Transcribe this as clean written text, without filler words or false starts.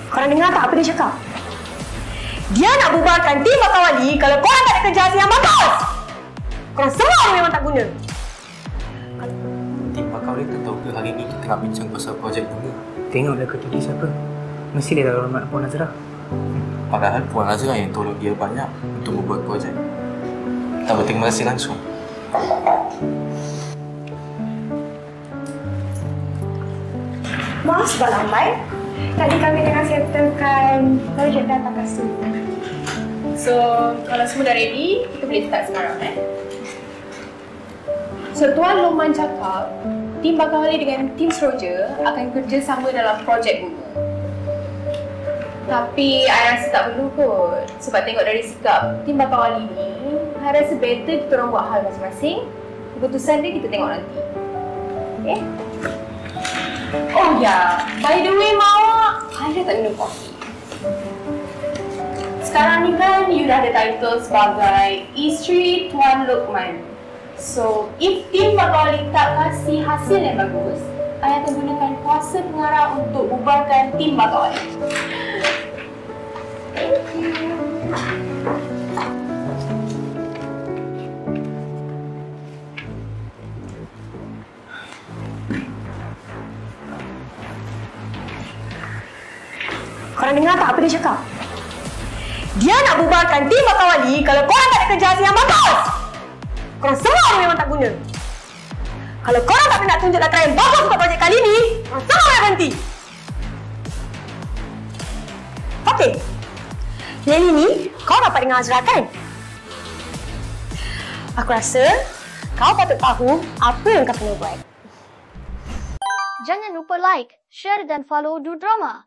Korang dengar tak apa dia cakap? Dia nak bubarkan tim Bakal Wali kalau korang tak ada kerja hasil yang bagus. Korang semua memang tak guna. Tim Bakal Wali tu tahu ke hari ni kita nak bincang pasal projek bunga? Tengoklah ketua dia siapa. Mesti dia tahu alamat Puan Nazrah. Padahal Puan Nazrah yang tolong dia banyak untuk membuat projek. Tak berterima kasih langsung. Maaf sebab lambat. Tadi kami tengah settlekan projek data customer. So, kalau semua dah ready, kita boleh start sekarang So, Tuan Loman cakap, tim Bakal Wali dengan tim Seroja akan kerjasama dalam projek bunga. Tapi, I rasa tak perlu kot. Sebab tengok dari sikap tim Bakal Wali ni, I rasa better kita orang buat hal masing-masing. Keputusan dia kita tengok nanti. Okay? Oh ya, by the way Mawar, I dah tak minum kopi. Sekarang ni kan, you dah ada title sebagai Isteri Tuan Lokman. So, if tim Bakal Wali tak kasih hasil yang bagus, I akan gunakan kuasa pengarah untuk bubarkan tim Bakal Wali. Thank you. Korang dengar tak apa dia cakap? Dia nak bubarkan tim Bakal Wali kalau korang tak ada kerja hasil yang bagus. Korang semua memang tak guna. Kalau korang tak nak tunjuk data yang bagus untuk projek kali ni, korang semua nak berhenti. Okey. Yang ini, kau dapat dengar Azrah kan? Aku rasa kau patut tahu apa yang kau kena buat. Jangan lupa like, share dan follow Du Drama.